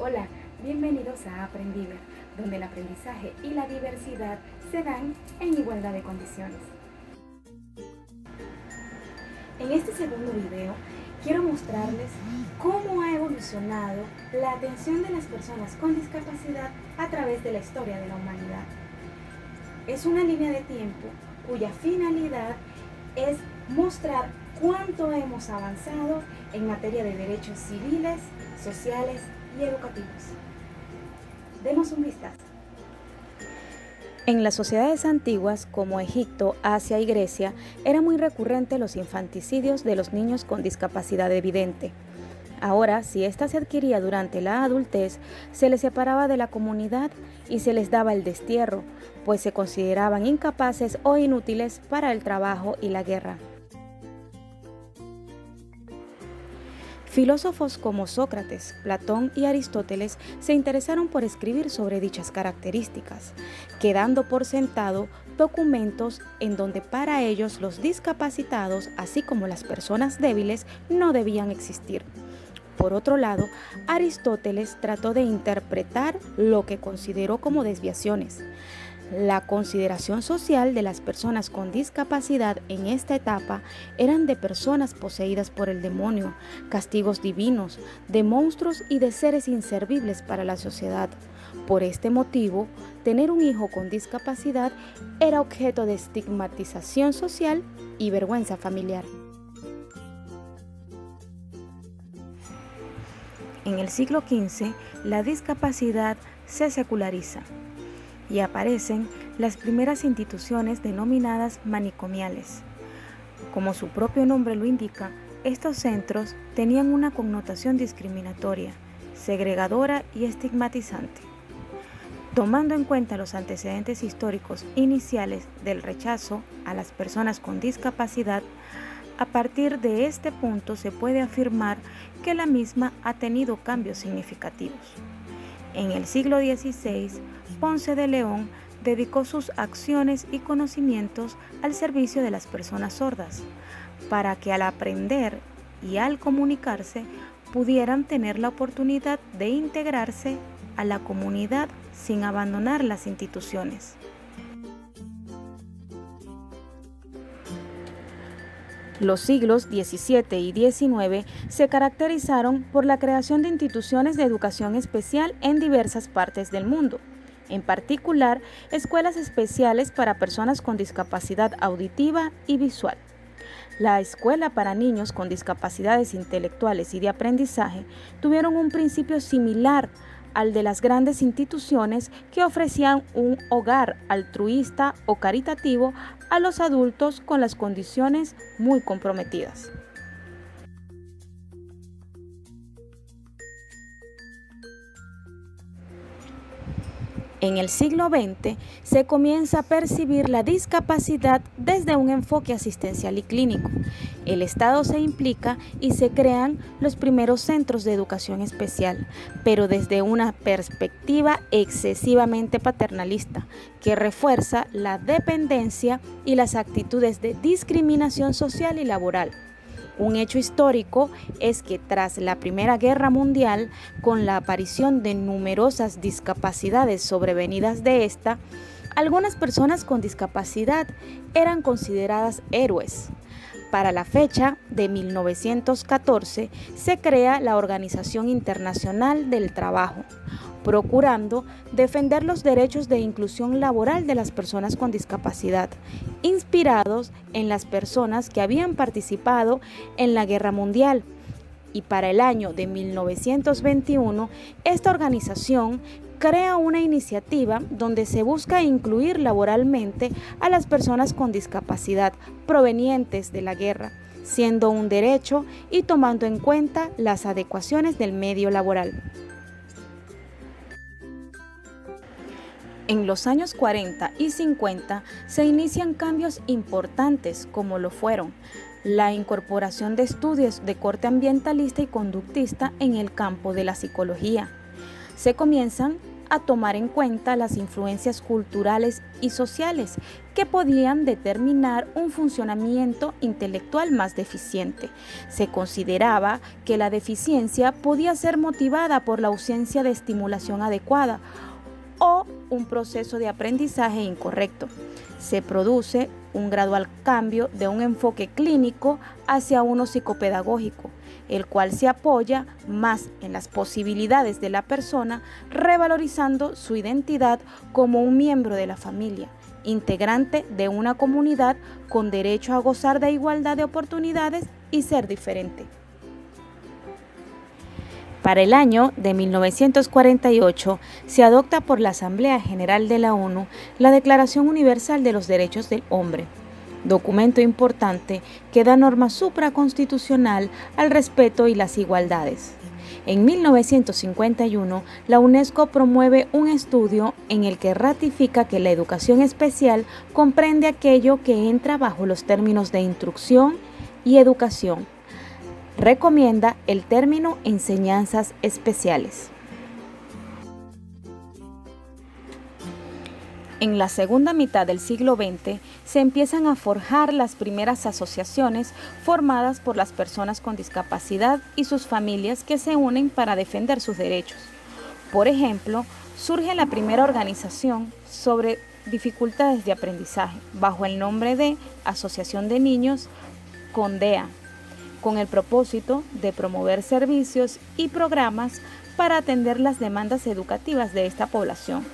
Hola, bienvenidos a Aprendiver, donde el aprendizaje y la diversidad se dan en igualdad de condiciones. En este segundo video quiero mostrarles cómo ha evolucionado la atención de las personas con discapacidad a través de la historia de la humanidad. Es una línea de tiempo cuya finalidad es mostrar cuánto hemos avanzado en materia de derechos civiles, sociales y educativos. Demos un vistazo. En las sociedades antiguas como Egipto, Asia y Grecia, era muy recurrente los infanticidios de los niños con discapacidad evidente. Ahora, si ésta se adquiría durante la adultez, se les separaba de la comunidad y se les daba el destierro, pues se consideraban incapaces o inútiles para el trabajo y la guerra. Filósofos como Sócrates, Platón y Aristóteles se interesaron por escribir sobre dichas características, quedando por sentado documentos en donde para ellos los discapacitados, así como las personas débiles, no debían existir. Por otro lado, Aristóteles trató de interpretar lo que consideró como desviaciones. La consideración social de las personas con discapacidad en esta etapa eran de personas poseídas por el demonio, castigos divinos, de monstruos y de seres inservibles para la sociedad. Por este motivo, tener un hijo con discapacidad era objeto de estigmatización social y vergüenza familiar. En el siglo XV, la discapacidad se seculariza y aparecen las primeras instituciones denominadas manicomiales. Como su propio nombre lo indica, estos centros tenían una connotación discriminatoria, segregadora y estigmatizante. Tomando en cuenta los antecedentes históricos iniciales del rechazo a las personas con discapacidad, a partir de este punto se puede afirmar que la misma ha tenido cambios significativos. En el siglo XVI, Ponce de León dedicó sus acciones y conocimientos al servicio de las personas sordas, para que al aprender y al comunicarse pudieran tener la oportunidad de integrarse a la comunidad sin abandonar las instituciones. Los siglos XVII y XIX se caracterizaron por la creación de instituciones de educación especial en diversas partes del mundo, en particular escuelas especiales para personas con discapacidad auditiva y visual. La escuela para niños con discapacidades intelectuales y de aprendizaje tuvieron un principio similar al de las grandes instituciones que ofrecían un hogar altruista o caritativo a los adultos con las condiciones muy comprometidas. En el siglo XX se comienza a percibir la discapacidad desde un enfoque asistencial y clínico. El Estado se implica y se crean los primeros centros de educación especial, pero desde una perspectiva excesivamente paternalista, que refuerza la dependencia y las actitudes de discriminación social y laboral. Un hecho histórico es que tras la Primera Guerra Mundial, con la aparición de numerosas discapacidades sobrevenidas de esta, algunas personas con discapacidad eran consideradas héroes. Para la fecha de 1914 se crea la Organización Internacional del Trabajo, procurando defender los derechos de inclusión laboral de las personas con discapacidad, inspirados en las personas que habían participado en la Guerra Mundial. Y para el año de 1921, esta organización crea una iniciativa donde se busca incluir laboralmente a las personas con discapacidad provenientes de la guerra, siendo un derecho y tomando en cuenta las adecuaciones del medio laboral. En los años 40 y 50 se inician cambios importantes como lo fueron la incorporación de estudios de corte ambientalista y conductista en el campo de la psicología. Se comienzan a tomar en cuenta las influencias culturales y sociales que podían determinar un funcionamiento intelectual más deficiente. Se consideraba que la deficiencia podía ser motivada por la ausencia de estimulación adecuada o un proceso de aprendizaje incorrecto. Se produce un gradual cambio de un enfoque clínico hacia uno psicopedagógico, el cual se apoya más en las posibilidades de la persona, revalorizando su identidad como un miembro de la familia, integrante de una comunidad con derecho a gozar de igualdad de oportunidades y ser diferente. Para el año de 1948 se adopta por la Asamblea General de la ONU la Declaración Universal de los Derechos del Hombre, documento importante que da norma supraconstitucional al respeto y las igualdades. En 1951, la UNESCO promueve un estudio en el que ratifica que la educación especial comprende aquello que entra bajo los términos de instrucción y educación. Recomienda el término enseñanzas especiales. En la segunda mitad del siglo XX se empiezan a forjar las primeras asociaciones formadas por las personas con discapacidad y sus familias que se unen para defender sus derechos. Por ejemplo, surge la primera organización sobre dificultades de aprendizaje bajo el nombre de Asociación de Niños CONDEA, con el propósito de promover servicios y programas para atender las demandas educativas de esta población.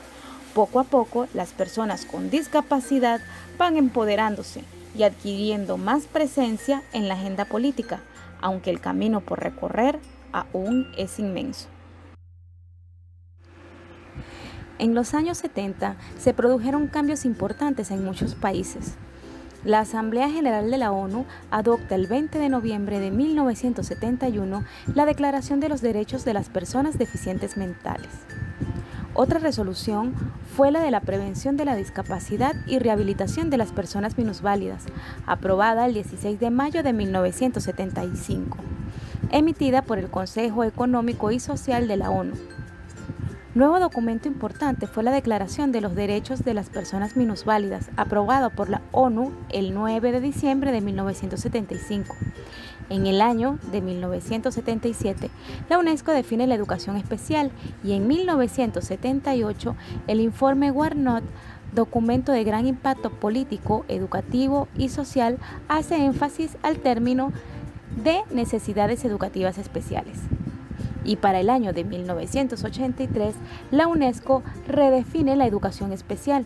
Poco a poco, las personas con discapacidad van empoderándose y adquiriendo más presencia en la agenda política, aunque el camino por recorrer aún es inmenso. En los años 70 se produjeron cambios importantes en muchos países. La Asamblea General de la ONU adopta el 20 de noviembre de 1971 la Declaración de los Derechos de las Personas Deficientes Mentales. Otra resolución fue la de la prevención de la discapacidad y rehabilitación de las personas minusválidas, aprobada el 16 de mayo de 1975, emitida por el Consejo Económico y Social de la ONU. Nuevo documento importante fue la Declaración de los Derechos de las Personas Minusválidas, aprobada por la ONU el 9 de diciembre de 1975. En el año de 1977, la UNESCO define la educación especial y en 1978 el informe Warnock, documento de gran impacto político, educativo y social, hace énfasis al término de necesidades educativas especiales. Y para el año de 1983, la UNESCO redefine la educación especial.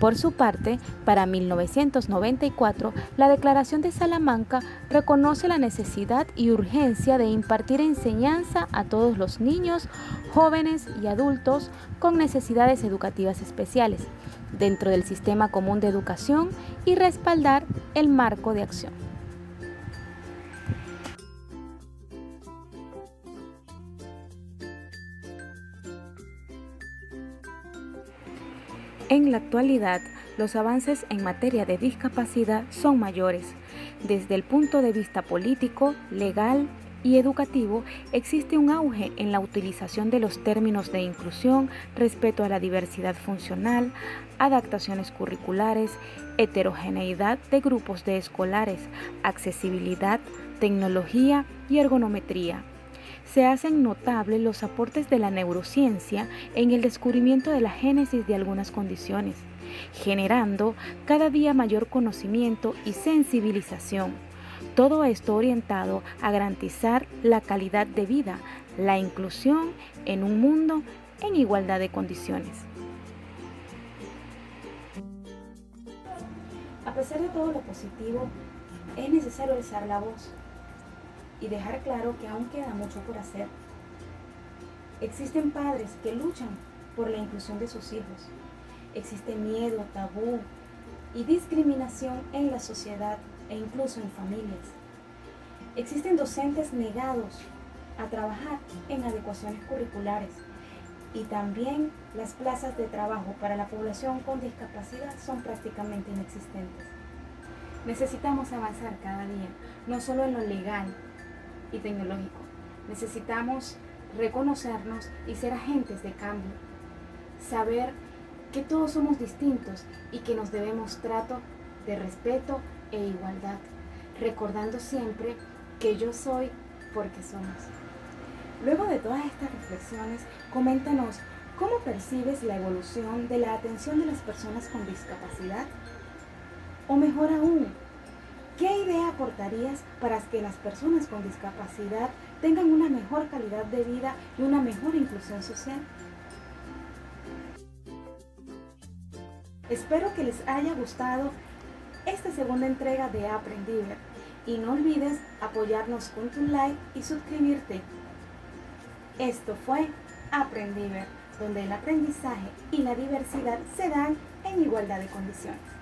Por su parte, para 1994, la Declaración de Salamanca reconoce la necesidad y urgencia de impartir enseñanza a todos los niños, jóvenes y adultos con necesidades educativas especiales dentro del sistema común de educación y respaldar el marco de acción. En la actualidad, los avances en materia de discapacidad son mayores. Desde el punto de vista político, legal y educativo, existe un auge en la utilización de los términos de inclusión, respeto a la diversidad funcional, adaptaciones curriculares, heterogeneidad de grupos de escolares, accesibilidad, tecnología y ergonometría. Se hacen notables los aportes de la neurociencia en el descubrimiento de la génesis de algunas condiciones, generando cada día mayor conocimiento y sensibilización. Todo esto orientado a garantizar la calidad de vida, la inclusión en un mundo en igualdad de condiciones. A pesar de todo lo positivo, es necesario alzar la voz y dejar claro que aún queda mucho por hacer. Existen padres que luchan por la inclusión de sus hijos. Existe miedo, tabú y discriminación en la sociedad e incluso en familias. Existen docentes negados a trabajar en adecuaciones curriculares y también las plazas de trabajo para la población con discapacidad son prácticamente inexistentes. Necesitamos avanzar cada día, no solo en lo legal y tecnológico. Necesitamos reconocernos y ser agentes de cambio. saber que todos somos distintos y que nos debemos trato de respeto e igualdad, recordando siempre que yo soy porque somos. Luego de todas estas reflexiones, coméntanos cómo percibes la evolución de la atención de las personas con discapacidad. O mejor aún, ¿qué idea aportarías para que las personas con discapacidad tengan una mejor calidad de vida y una mejor inclusión social? Espero que les haya gustado esta segunda entrega de Aprendiver y no olvides apoyarnos con tu like y suscribirte. Esto fue Aprendiver, donde el aprendizaje y la diversidad se dan en igualdad de condiciones.